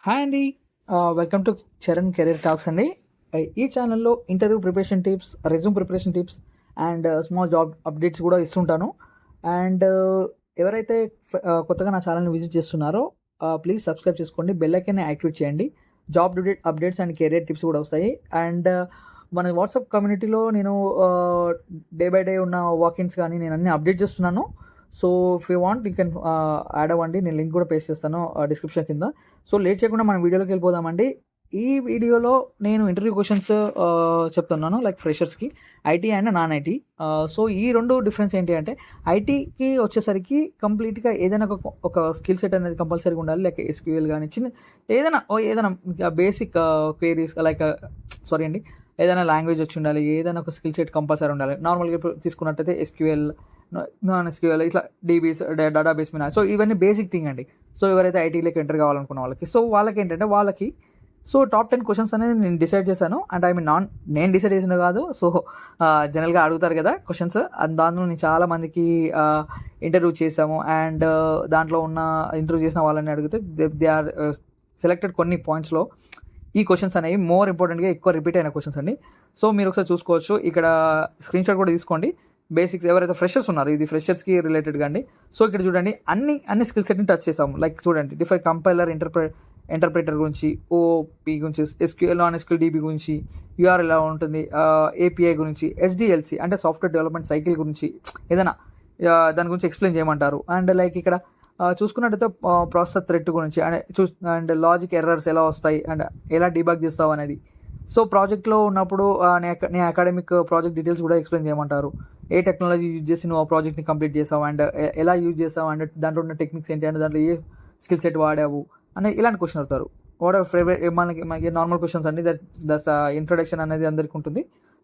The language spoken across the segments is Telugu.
హాయ్ అండి. Welcome to Charan career talks అండి. ఈ ఛానల్లో interview preparation tips, resume preparation tips and small job updates కూడా ఇస్తుంటాను. అండ్ ఎవరైతే కొత్తగా నా ఛానల్ని విజిట్ చేస్తున్నారో ప్లీజ్ సబ్స్క్రైబ్ చేసుకోండి, బెల్ ఐకాన్ని యాక్టివేట్ చేయండి. Job updates and career tips కూడా వస్తాయి. అండ్ మన వాట్సాప్ కమ్యూనిటీలో నేను డే బై డే ఉన్న వాకిన్స్ కానీ నేను అన్ని అప్డేట్ చేస్తున్నాను. So if you want you can add అవ్వండి. నేను లింక్ కూడా పేస్ట్ చేస్తాను డిస్క్రిప్షన్ కింద. సో లేట్ చేయకుండా మనం వీడియోలోకి వెళ్ళిపోదామండి. ఈ వీడియోలో నేను ఇంటర్వ్యూ క్వశ్చన్స్ చెప్తున్నాను, లైక్ ఫ్రెషర్స్కి, IT and non IT. So ఈ రెండు డిఫరెన్స్ ఏంటి అంటే, ఐటీకి వచ్చేసరికి కంప్లీట్గా ఏదైనా ఒక స్కిల్ సెట్ అనేది కంపల్సరీగా ఉండాలి. లైక్ ఎస్క్యూఎల్ కానీ చిన్న ఏదైనా బేసిక్ క్వేరీస్, లైక్ సారీ అండి, ఏదైనా లాంగ్వేజ్ వచ్చి ఉండాలి, ఏదైనా ఒక స్కిల్ సెట్ కంపల్సరీ ఉండాలి. నార్మల్గా ఇప్పుడు తీసుకున్నట్టయితే ఎస్క్యూఎల్, నాన్ ఎస్క్యూఎల్, ఇట్లా డీబీస్, డేటాబేస్ మీద. సో ఇవన్నీ బేసిక్ థింగ్ అండి. సో ఎవరైతే ఐటీలోకి ఎంటర్ కావాలనుకున్న వాళ్ళకి, సో వాళ్ళకి ఏంటంటే సో టాప్ 10 క్వశ్చన్స్ అనేది నేను డిసైడ్ చేశాను. అండ్ నేను డిసైడ్ చేసిన కాదు. సో జనరల్గా అడుగుతారు కదా క్వశ్చన్స్, దాంట్లో నేను చాలా మందికి ఇంటర్వ్యూ చేసాము. అండ్ దాంట్లో ఉన్న ఇంటర్వ్యూ చేసిన వాళ్ళని అడిగితే దే ఆర్ సెలెక్టెడ్ కొన్ని పాయింట్స్లో ఈ క్వశ్చన్స్ అనేవి మోర్ ఇంపార్టెంట్గా ఎక్కువ రిపీట్ అయిన క్వశ్చన్స్ అండి. సో మీరు ఒకసారి చూసుకోవచ్చు, ఇక్కడ స్క్రీన్ షాట్ కూడా తీసుకోండి. బేసిక్స్ ఎవరైతే ఫ్రెషర్స్ ఉన్నారో, ఇది ఫ్రెషర్స్కి రిలేటెడ్గా అండి. సో ఇక్కడ చూడండి, అన్ని స్కిల్ సెట్ని టచ్ చేసాము. లైక్ చూడండి, డిఫరెంట్ కంపైలర్, ఇంటర్ప్రిటర్ గురించి, ఓపీ గురించి, ఎస్క్యూఎల్, నాన్ ఎస్క్యూఎల్ డీబీ గురించి, యూఆర్ ఎలా ఉంటుంది, ఏపీఐ గురించి, ఎస్డిఎల్సి అంటే సాఫ్ట్వేర్ డెవలప్మెంట్ సైకిల్ గురించి ఏదైనా దాని గురించి ఎక్స్ప్లెయిన్ చేయమంటారు. అండ్ లైక్ ఇక్కడ చూసుకున్నట్టయితే ప్రాసెసర్ థ్రెడ్ గురించి అండ్ లాజిక్ ఎర్రర్స్ ఎలా వస్తాయి అండ్ ఎలా డీబగ్ చేస్తావు అనేది. సో ప్రాజెక్ట్లో ఉన్నప్పుడు నీ అకాడమిక్ ప్రాజెక్ట్ డీటెయిల్స్ కూడా ఎక్స్ప్లెయిన్ చేయమంటారు. ఏ టెక్నాలజీ యూజ్ చేసి నువ్వు ఆ ప్రాజెక్ట్ని కంప్లీట్ చేసావు అండ్ ఎలా యూజ్ చేసావు అండ్ దాంట్లో ఉన్న టెక్నిక్స్ ఏంటి అండ్ దాంట్లో ఏ స్కిల్ సెట్ వాడావు అనే ఇలాంటి క్వశ్చన్ అడుగుతారు. వాట్ ఆర్ ఫేవరెట్, మనకి నార్మల్ క్వశ్చన్స్ అండి. దట్ ఇంట్రొడక్షన్ అనేది అందరికీ ఉంటుంది.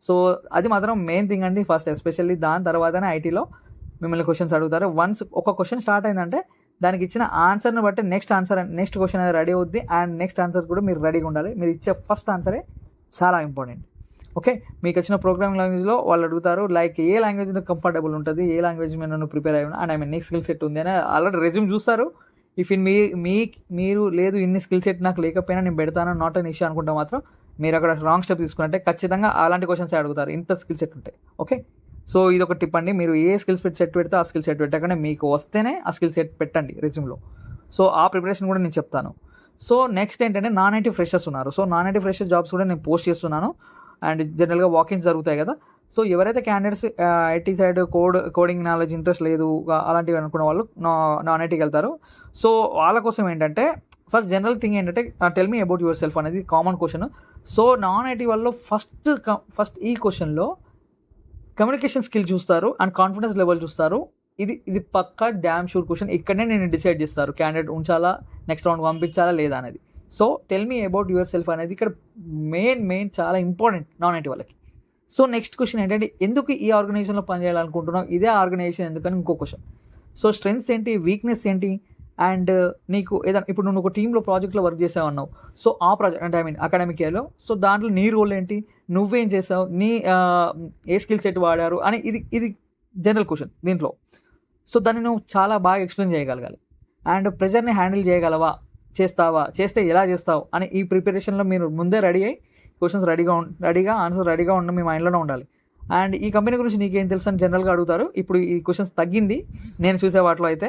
సో అది మాత్రం మెయిన్ థింగ్ అండి ఫస్ట్, ఎస్పెషల్లీ దాని తర్వాతనే ఐటీలో మిమ్మల్ని క్వశ్చన్స్ అడుగుతారు. వన్స్ ఒక క్వశ్చన్ స్టార్ట్ అయిందంటే దానికి ఇచ్చిన ఆన్సర్ని బట్టి నెక్స్ట్ క్వశ్చన్ అనేది రెడీ అవుద్ది. అండ్ నెక్స్ట్ ఆన్సర్ కూడా మీరు రెడీగా ఉండాలి. మీరు ఇచ్చే ఫస్ట్ ఆన్సరే చాలా ఇంపార్టెంట్. ఓకే, మీకు వచ్చిన ప్రోగ్రామింగ్ లాంగ్వేజ్లో వాళ్ళు అడుగుతారు, లైక్ ఏ లాంగ్వేజ్ కంఫర్టబుల్ ఉంటుంది, ఏ లాంగ్వేజ్ మీద నువ్వు ప్రిపేర్ అయ్యి ఉన్నా, అండ్ నెక్స్ట్ స్కిల్ సెట్ ఉంది అని ఆల్రెడీ రెజ్యూమ్ చూస్తారు. ఇఫ్ మీరు లేదు ఇన్ని స్కిల్ సెట్ నాకు లేకపోయినా నేను పెడతాను, నాట్ అన్ ఇష్యూ అనుకుంటే మాత్రం మీరు అక్కడ రాంగ్ స్టెప్ తీసుకున్నట్టే ఖచ్చితంగా అలాంటి క్వశ్చన్స్ అడుగుతారు, ఇంత స్కిల్ సెట్ ఉంటాయి. ఓకే, సో ఇది ఒక టిప్ అండి. మీరు ఏ స్కిల్ సెట్ పెడితే ఆ స్కిల్ సెట్ పెట్టకుండా మీకు వస్తేనే ఆ స్కిల్ సెట్ పెట్టండి రెజ్యూమ్లో. సో ఆ ప్రిపరేషన్ కూడా నేను చెప్తాను. సో నెక్స్ట్ ఏంటంటే, నాన్ ఐటీ ఫ్రెషర్స్ ఉన్నారు. So non IT freshers jobs కూడా నేను పోస్ట్ చేస్తున్నాను. అండ్ జనరల్గా వాకిన్స్ జరుగుతాయి కదా. సో ఎవరైతే candidates IT side coding knowledge interest లేదు అలాంటివి అనుకున్న వాళ్ళు నాన్ ఐటీకి వెళ్తారు. సో వాళ్ళ కోసం ఏంటంటే, ఫస్ట్ జనరల్ థింగ్ ఏంటంటే, tell me about yourself అనేది common question. So non IT వాళ్ళు ఫస్ట్ ఈ క్వశ్చన్లో కమ్యూనికేషన్ స్కిల్ చూస్తారు అండ్ కాన్ఫిడెన్స్ లెవెల్ చూస్తారు. ఇది పక్కా డ్యామ్ షూర్ క్వశ్చన్. ఇక్కడనే నేను డిసైడ్ చేస్తారు క్యాండిడేట్ ఉంచాలా, నెక్స్ట్ రౌండ్ పంపించాలా లేదా అనేది. So tell me about yourself అనేది ఇక్కడ మెయిన్ చాలా ఇంపార్టెంట్ నాన్ ఐటీ వాళ్ళకి. సో నెక్స్ట్ క్వశ్చన్ ఏంటంటే, ఎందుకు ఈ ఆర్గనైజేషన్లో పనిచేయాలనుకుంటున్నావు, ఇదే ఆర్గనైజేషన్ ఎందుకని ఇంకో క్వశ్చన్. సో స్ట్రెంగ్స్ ఏంటి, వీక్నెస్ ఏంటి, అండ్ నీకు ఏదైనా ఇప్పుడు నువ్వు ఒక టీంలో ప్రాజెక్ట్లో వర్క్ చేసావు అన్నావు. సో ఆ ప్రాజెక్ట్ అంటే అకాడమిక్ ఇయర్లో, సో దాంట్లో నీ రోల్ ఏంటి, నువ్వేం చేసావు, ఏ స్కిల్ సెట్ వాడారు అని ఇది జనరల్ క్వశ్చన్ దీంట్లో. సో దాన్ని నువ్వు చాలా బాగా ఎక్స్ప్లెయిన్ చేయగలగాలి. అండ్ ప్రెజర్ని హ్యాండిల్ చేయగలవా, చేస్తే ఎలా చేస్తావు అని ఈ ప్రిపరేషన్లో మీరు ముందే రెడీ అయ్యి క్వశ్చన్స్ రెడీగా ఆన్సర్ రెడీగా ఉండడం మీ మైండ్లోనే ఉండాలి. అండ్ ఈ కంపెనీ గురించి నీకేం తెలుసు అని జనరల్గా అడుగుతారు. ఇప్పుడు ఈ క్వశ్చన్స్ తగ్గింది నేను చూసే వాటిలో అయితే.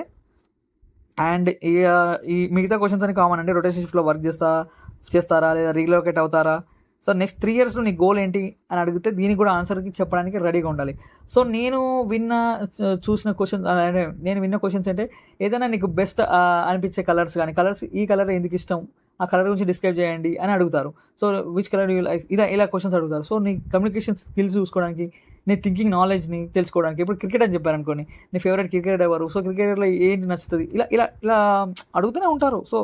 అండ్ ఈ మిగతా క్వశ్చన్స్ అని కామన్ అండి. రొటేషన్ షిఫ్ట్లో వర్క్ చేస్తారా లేదా రీలోకేట్ అవుతారా, సో నెక్స్ట్ 3 yearsలో నీ గోల్ ఏంటి అని అడిగితే దీనికి కూడా ఆన్సర్కి చెప్పడానికి రెడీగా ఉండాలి. సో నేను విన్న క్వశ్చన్స్ అంటే, ఏదైనా నీకు బెస్ట్ అనిపించే కలర్స్ కానీ, ఈ కలర్ ఎందుకు ఇష్టం, ఆ కలర్ గురించి డిస్క్రైబ్ చేయండి అని అడుగుతారు. So which colour you like, ఇలా క్వశ్చన్స్ అడుగుతారు. సో నీ కమ్యూనికేషన్ స్కిల్స్ చూసుకోవడానికి, నీ థింకింగ్ నాలెడ్జ్ని తెలుసుకోవడానికి. ఇప్పుడు క్రికెట్ అని చెప్పారనుకోండి, నీ ఫేవరెట్ క్రికెటర్ ఎవరు, సో క్రికెటర్లో ఏంటి నచ్చుతుంది, ఇలా అడుగుతూనే ఉంటారు. సో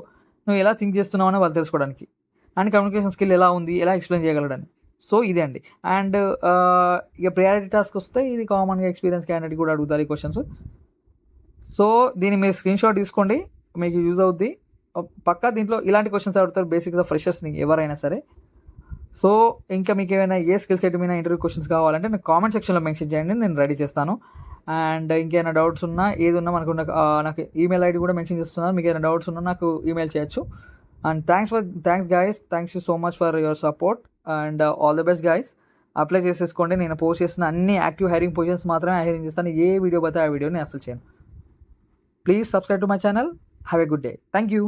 నువ్వు ఎలా థింక్ చేస్తున్నావు అని వాళ్ళు తెలుసుకోవడానికి, అండ్ కమ్యూనికేషన్ స్కిల్ ఎలా ఉంది, ఎలా ఎక్స్ప్లెయిన్ చేయగలడని. సో ఇదే అండి. అండ్ ఇక ప్రయారిటీ టాస్క్ వస్తే ఇది కామన్గా ఎక్స్పీరియన్స్ క్యాండిడేట్ కూడా అడుగుతారు ఈ క్వశ్చన్స్. సో దీన్ని మీరు స్క్రీన్ షాట్ తీసుకోండి, మీకు యూజ్ అవుద్ది. పక్కా దీంట్లో ఇలాంటి క్వశ్చన్స్ అడుగుతారు బేసిక్గా ఫ్రెషర్స్ని ఎవరైనా సరే. సో ఇంకా మీకు ఏమైనా ఏ స్కిల్ సెట్ మీద ఇంటర్వ్యూ క్వశ్చన్స్ కావాలంటే నాకు కామెంట్ సెక్షన్లో మెన్షన్ చేయండి, నేను రెడీ చేస్తాను. అండ్ ఇంకేమైనా డౌట్స్ ఉన్నా ఏది ఉన్నా నాకు ఈమెయిల్ ఐడి కూడా మెన్షన్ చేస్తున్నాను. మీకు ఏమైనా డౌట్స్ ఉన్నా నాకు ఈమెయిల్ చేయొచ్చు. And thanks guys, thanks you so much for your support and all the best guys. Apply చేసేసుకోండి. నేను పోస్ట్ చేసిన అన్ని యాక్టివ్ హైరింగ్ పొజిషన్స్ మాత్రమే హైరింగ్ చేస్తాను. ఏ వీడియో పోతే ఆ వీడియోని అసలు చేయను. Please subscribe to my channel. Have a good day. Thank you.